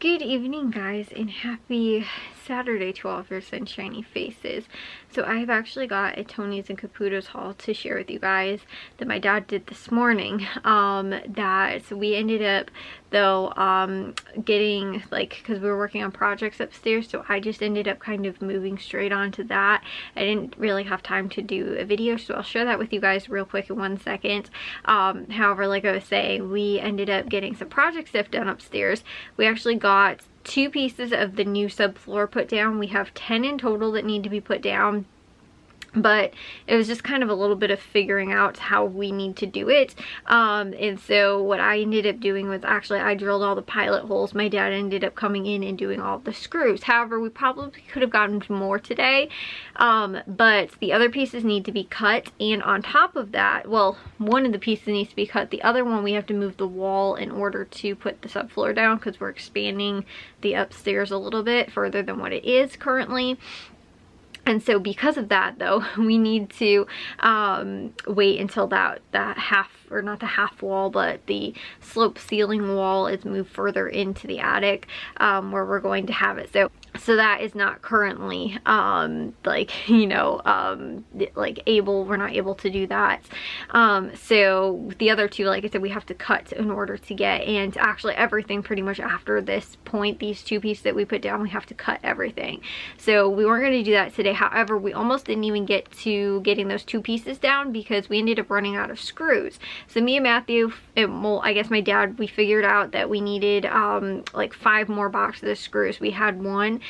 Good evening, guys, and happy Saturday to all of your sunshiny faces. So I have actually got a Tony's and Caputo's haul to share with you guys that my dad did this morning. That we ended up though getting, like, because we were working on projects upstairs, so I just ended up kind of moving straight onto that. I didn't really have time to do a video, so I'll share that with you guys real quick in 1 second. However, like I was saying, we ended up getting some project stuff done upstairs. We actually got 2 pieces of the new subfloor put down. We have 10 in total that need to be put down, but it was just kind of a little bit of figuring out how we need to do it. And so what I ended up doing was, actually I drilled all the pilot holes. My dad ended up coming in and doing all the screws. However, we probably could have gotten more today, but the other pieces need to be cut, and on top of that, well, one of the pieces needs to be cut. The other one, we have to move the wall in order to put the subfloor down, because we're expanding the upstairs a little bit further than what it is currently. And so because of that, though, we need to wait until that half, or not the half wall, but the slope ceiling wall is moved further into the attic, where we're going to have it. So that is not currently like, you know, like we're not able to do that. So the other 2, like I said, we have to cut in order to get, and actually everything pretty much after this point, these 2 pieces that we put down, we have to cut everything. So we weren't going to do that today. However, we almost didn't even get to getting those 2 pieces down because we ended up running out of screws. So me and Matthew, well, I guess my dad, we figured out that we needed like 5 more boxes of screws. We had 1.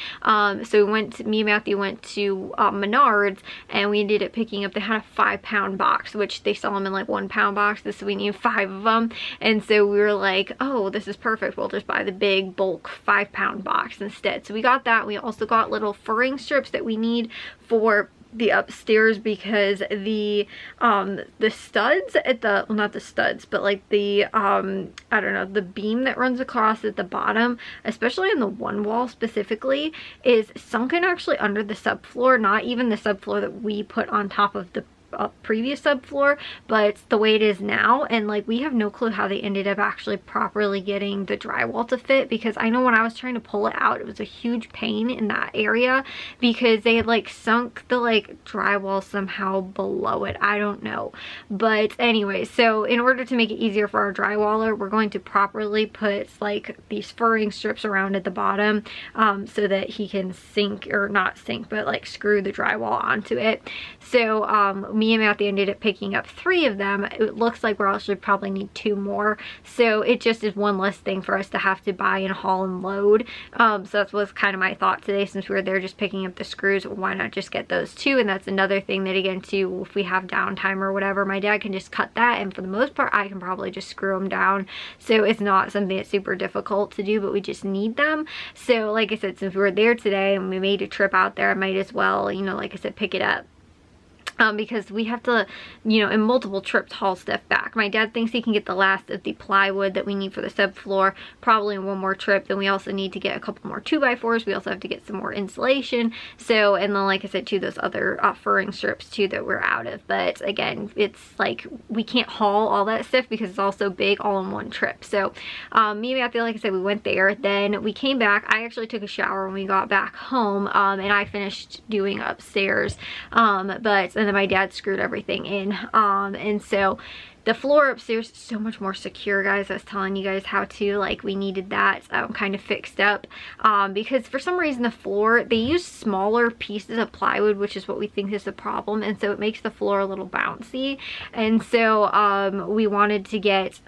So me and Matthew went to Menards, and we ended up picking up, they had a 5-pound box, which they sell them in like 1-pound boxes, so we need 5 of them. And so we were like, oh, this is perfect, we'll just buy the big bulk 5-pound box instead. So we got that. We also got little furring strips that we need for the upstairs, because the studs at the, well, not the studs, but like the I don't know, the beam that runs across at the bottom, especially in the one wall specifically, is sunken actually under the subfloor. Not even the subfloor that we put on top of the previous subfloor, but it's the way it is now. And like, we have no clue how they ended up actually properly getting the drywall to fit, because I know when I was trying to pull it out, it was a huge pain in that area because they had like sunk the like drywall somehow below it. I don't know, but anyway, so in order to make it easier for our drywaller, we're going to properly put like these furring strips around at the bottom, so that he can sink, or not sink, but like screw the drywall onto it. So me and Matthew ended up picking up 3 of them. It looks like we're actually probably need 2 more, so it just is one less thing for us to have to buy and haul and load. So that was kind of my thought today, since we were there just picking up the screws, why not just get those 2? And that's another thing that, again, too, if we have downtime or whatever, my dad can just cut that, and for the most part I can probably just screw them down. So it's not something that's super difficult to do, but we just need them. So like I said, since we were there today and we made a trip out there, I might as well, you know, like I said, pick it up. Because we have to, you know, in multiple trips haul stuff back. My dad thinks he can get the last of the plywood that we need for the subfloor probably in 1 more trip. Then we also need to get a couple more 2x4s. We also have to get some more insulation. So, and then like I said too, those other furring strips too that we're out of. But again, it's like we can't haul all that stuff because it's all so big all in 1 trip. So me and Matthew, like I said, we went there. Then we came back. I actually took a shower when we got back home, and I finished doing upstairs. And then my dad screwed everything in, and so the floor upstairs is so much more secure, guys. I was telling you guys how to, like, we needed that kind of fixed up, because for some reason the floor, they use smaller pieces of plywood, which is what we think is the problem, and so it makes the floor a little bouncy. And so we wanted to get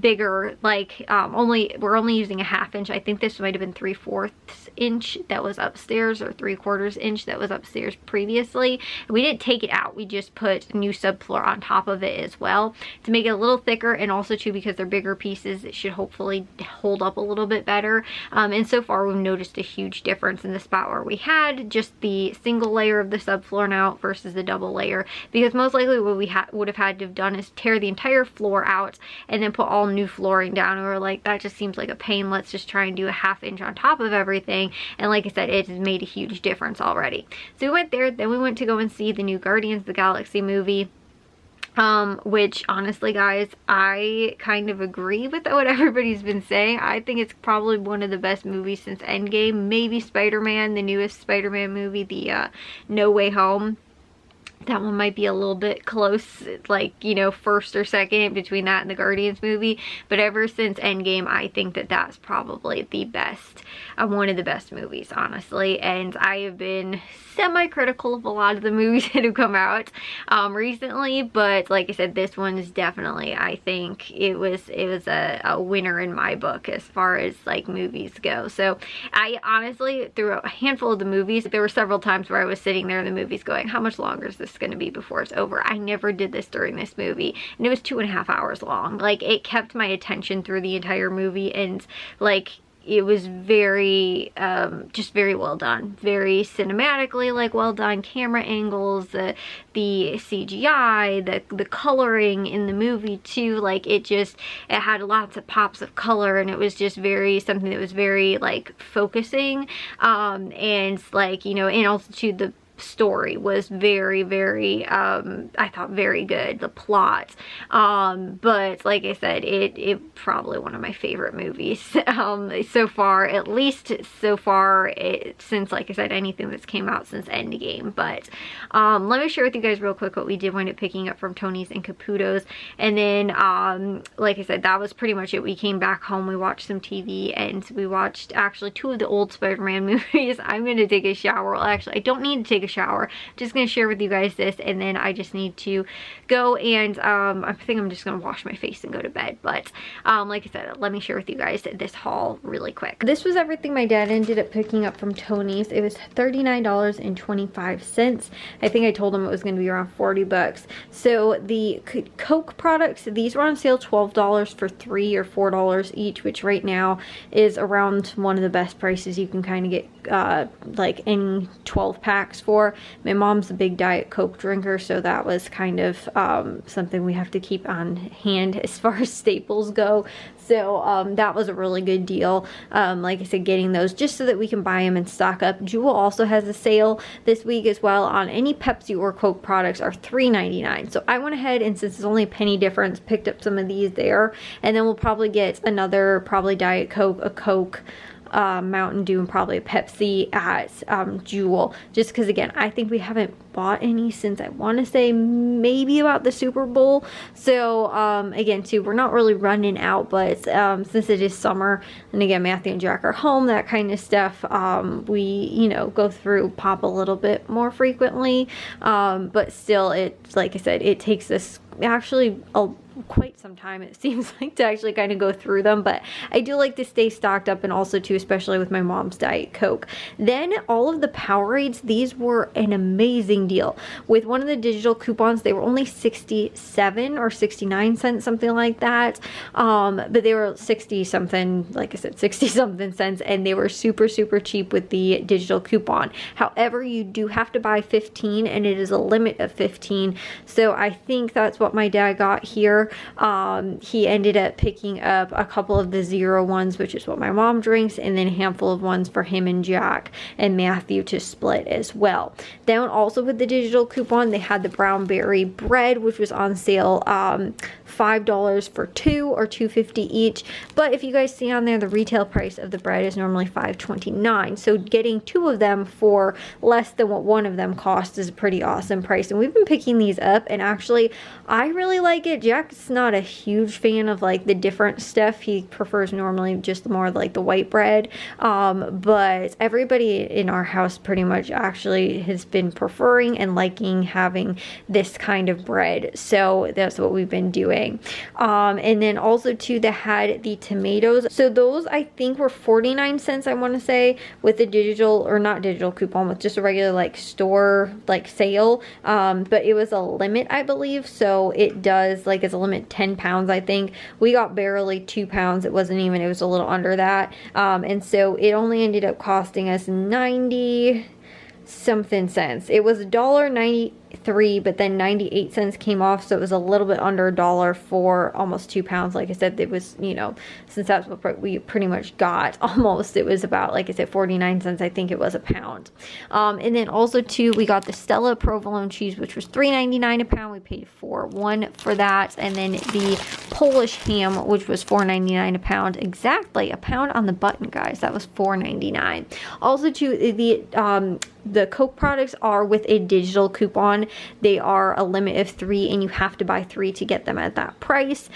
bigger, like we're only using a 1/2 inch. I think this might have been 3/4 inch that was upstairs, or 3/4 inch that was upstairs previously. We didn't take it out, we just put new subfloor on top of it as well to make it a little thicker, and also too, because they're bigger pieces, it should hopefully hold up a little bit better. And so far we've noticed a huge difference in the spot where we had just the single layer of the subfloor now versus the double layer, because most likely what we would have had to have done is tear the entire floor out and then put all new flooring down. And we were like, that just seems like a pain, let's just try and do a 1/2 inch on top of everything. And like I said, it has made a huge difference already. So we went there, then we went to go and see the new Guardians of the Galaxy movie. Which honestly guys, I kind of agree with what everybody's been saying. I think it's probably one of the best movies since Endgame. Maybe Spider-Man, the newest Spider-Man movie, the No Way Home. That one might be a little bit close, like, you know, first or second between that and the Guardians movie. But ever since Endgame, I think that that's probably the best, one of the best movies, honestly. And I have been semi-critical of a lot of the movies that have come out recently, but like I said, this one is definitely, I think it was a winner in my book as far as like movies go. So I honestly, through a handful of the movies, there were several times where I was sitting there in the movies going, how much longer is this going to be before it's over? I never did this during this movie, and it was 2.5 hours long. Like, it kept my attention through the entire movie, and like, it was very just very well done, very cinematically like well done, camera angles, the CGI, the coloring in the movie too, like it had lots of pops of color, and it was just very something that was very like focusing, and like, you know, and also too, the story was very I thought very good, the plot, but like I said, it probably one of my favorite movies so far, at least so far, since, like I said, anything that's came out since Endgame. But let me share with you guys real quick what we did wind up picking up from Tony's and Caputo's, and then like I said, that was pretty much it. We came back home, we watched some TV, and we watched actually 2 of the old Spider-Man movies. I'm gonna take a shower. Well, actually, I don't need to take a shower. I'm just gonna share with you guys this, and then I just need to go and I think I'm just gonna wash my face and go to bed. But like I said, let me share with you guys this haul really quick. This was everything my dad ended up picking up from Tony's. It was $39.25. I think I told him it was gonna be around 40 bucks. So the Coke products, these were on sale $12 for 3 or $4 each, which right now is around one of the best prices you can kind of get like any 12 packs for. My mom's a big Diet Coke drinker, so that was kind of something we have to keep on hand as far as staples go. So that was a really good deal. Like I said, getting those just so that we can buy them and stock up. Jewel also has a sale this week as well on any Pepsi or Coke products are $3.99. So I went ahead, and since it's only a penny difference, picked up some of these there, and then we'll probably get another probably Diet Coke, a Coke, Mountain Dew, and probably a Pepsi at Jewel, just because again, I think we haven't bought any since, I want to say, maybe about the Super Bowl. So again too, we're not really running out, but since it is summer, and again Matthew and Jack are home, that kind of stuff, we, you know, go through pop a little bit more frequently, but still, it's like I said, it takes us actually quite some time, it seems like, to actually kind of go through them. But I do like to stay stocked up, and also too, especially with my mom's Diet Coke. Then all of the Powerades, these were an amazing deal. With one of the digital coupons, they were only 67 or 69 cents, something like that, but they were 60 something, like I said, 60 something cents, and they were super cheap with the digital coupon. However, you do have to buy 15, and it is a limit of 15. So I think that's what my dad got here. He ended up picking up a couple of the zero ones, which is what my mom drinks, and then a handful of ones for him and Jack and Matthew to split as well. Then also with the digital coupon, they had the brown berry bread, which was on sale, $5 for 2 or $2.50 each. But if you guys see on there, the retail price of the bread is normally $5.29. So getting 2 of them for less than what one of them costs is a pretty awesome price. And we've been picking these up, and actually I really like it. Jack's not a huge fan of like the different stuff. He prefers normally just more like the white bread. But everybody in our house pretty much actually has been preferring and liking having this kind of bread. So that's what we've been doing. And then also too, they had the tomatoes. So those I think were 49 cents, I want to say, with the digital, or not digital coupon, with just a regular like store like sale. But it was a limit, I believe. So it does, like, it's a limit 10 pounds, I think. We got barely 2 pounds. It wasn't even, it was a little under that. And so it only ended up costing us 90 something cents. It was $1.90. 3, but then 98 cents came off, so it was a little bit under $1 for almost 2 pounds. Like I said, it was, you know, since that's what we pretty much got, almost, it was about, like I said, 49 cents, I think it was a pound. And then also too, we got the Stella provolone cheese, which was $3.99 a pound. We paid $4.1 for that. And then the Polish ham, which was $4.99 a pound, exactly a pound on the button, guys. That was $4.99. Also too, the Coke products are with a digital coupon. They are a limit of 3, and you have to buy 3 to get them at that price.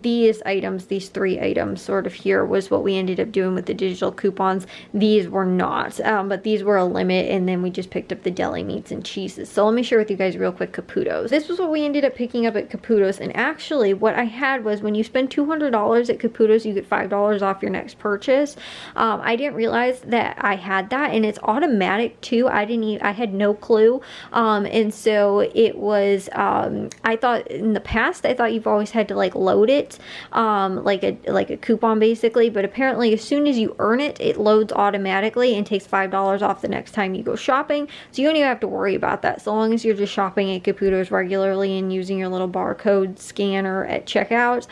These items, these 3 items sort of here, was what we ended up doing with the digital coupons. These were not, but these were a limit, and then we just picked up the deli meats and cheeses. So let me share with you guys real quick Caputo's. This was what we ended up picking up at Caputo's, and actually what I had was, when you spend $200 at Caputo's, you get $5 off your next purchase. I didn't realize that I had that, and it's automatic too. I had no clue. And so it was, I thought in the past, I thought you've always had to like load it, like a coupon basically, but apparently as soon as you earn it, it loads automatically and takes $5 off the next time you go shopping. So you don't even have to worry about that. So long as you're just shopping at Caputo's regularly and using your little barcode scanner at checkout,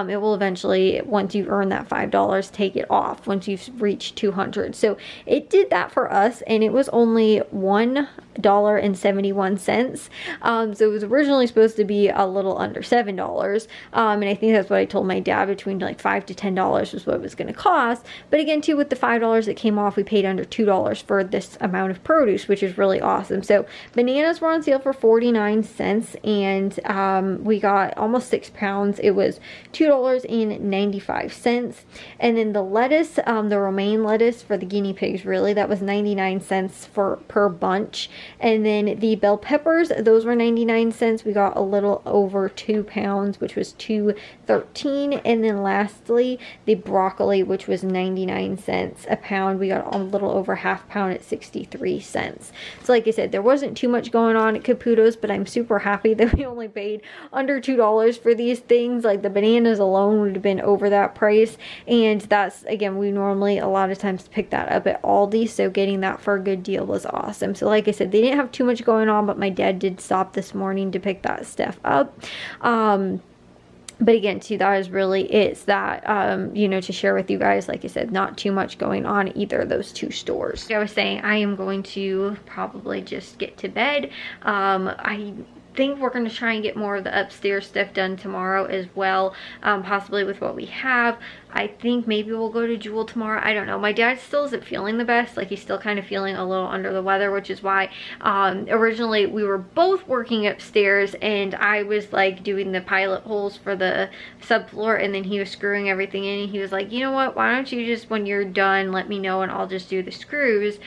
it will eventually, once you earn that $5, take it off once you've reached 200. So it did that for us, and it was only $1.71. So it was originally supposed to be a little under $7. And I think that's what I told my dad, between like $5 to $10 was what it was going to cost. But again, too, with the $5 that came off, we paid under $2 for this amount of produce, which is really awesome. So bananas were on sale for 49 cents, and we got almost 6 pounds. It was $2.95. And then the lettuce, the romaine lettuce for the guinea pigs, really, that was 99 cents per bunch. And then the bell peppers, those were 99 cents. We got a little over 2 pounds, which was $2.13. And then lastly, the broccoli, which was 99 cents a pound. We got a little over half pound at 63 cents. So like I said, there wasn't too much going on at Caputo's, but I'm super happy that we only paid under $2 for these things. Like the bananas alone would have been over that price. And that's, again, we normally a lot of times pick that up at Aldi. So getting that for a good deal was awesome. So like I said, they didn't have too much going on, but my dad did stop this morning to pick that stuff up. But again, too, that is really it. That, you know, to share with you guys, like I said, not too much going on either of those 2 stores. Like I was saying, I am going to probably just get to bed. I think we're going to try and get more of the upstairs stuff done tomorrow as well, possibly with what we have. I think maybe we'll go to Jewel tomorrow. I don't know. My dad still isn't feeling the best. Like, he's still kind of feeling a little under the weather, which is why originally we were both working upstairs, and I was like doing the pilot holes for the subfloor, and then he was screwing everything in, and he was like, you know what, why don't you just, when you're done, let me know and I'll just do the screws,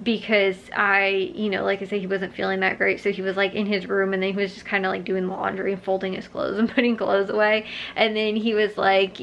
because you know, like I said, he wasn't feeling that great. So he was like in his room, and then he was just kind of like doing laundry and folding his clothes and putting clothes away. And then he was like,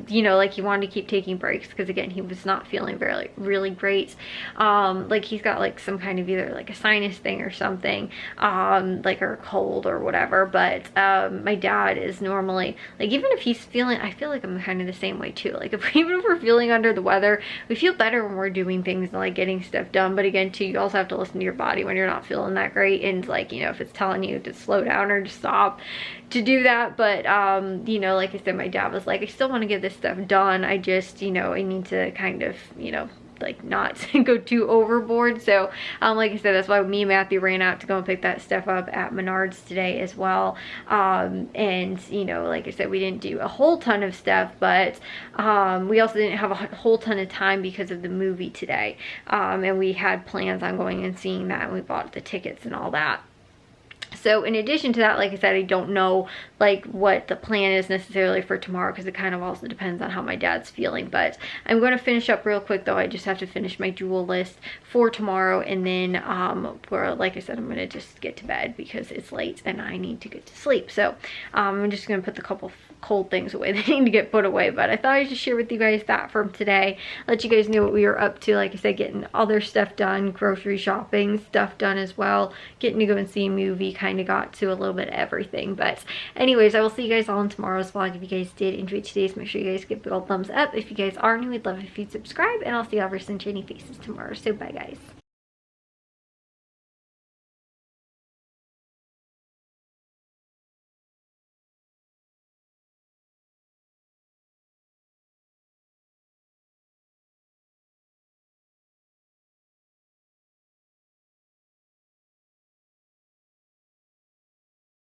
you know, like he wanted to keep taking breaks, because again, he was not feeling really great. Like he's got like some kind of either like a sinus thing or something, like, or a cold or whatever. But my dad is normally, like, even if he's feeling, I feel like I'm kind of the same way too. Like, even if we're feeling under the weather, we feel better when we're doing things and like getting stuff done. But again, too, you also have to listen to your body when you're not feeling that great, and like, you know, if it's telling you to slow down or to stop, to do that. But you know, like I said, my dad was like, I still want to get this stuff done. I just, you know, I need to kind of, you know, like not go too overboard. So like I said, that's why me and Matthew ran out to go and pick that stuff up at Menards today as well. And you know, like I said, we didn't do a whole ton of stuff, but we also didn't have a whole ton of time because of the movie today, and we had plans on going and seeing that, and we bought the tickets and all that. So in addition to that, like I said, I don't know like what the plan is necessarily for tomorrow, because it kind of also depends on how my dad's feeling. But I'm going to finish up real quick though. I just have to finish my Jewel list for tomorrow, and then like I said, I'm going to just get to bed because it's late and I need to get to sleep. So I'm just going to put the couple cold things away that need to get put away. But I thought I'd just share with you guys that from today, let you guys know what we were up to. Like I said, getting other stuff done, grocery shopping stuff done as well, getting to go and see a movie, kind of got to a little bit of everything. But anyways, I will see you guys all in tomorrow's vlog. If you guys did enjoy today's, make sure you guys give a big old thumbs up. If you guys are new, we'd love it if you'd subscribe, and I'll see y'all for some shiny faces tomorrow. So bye guys.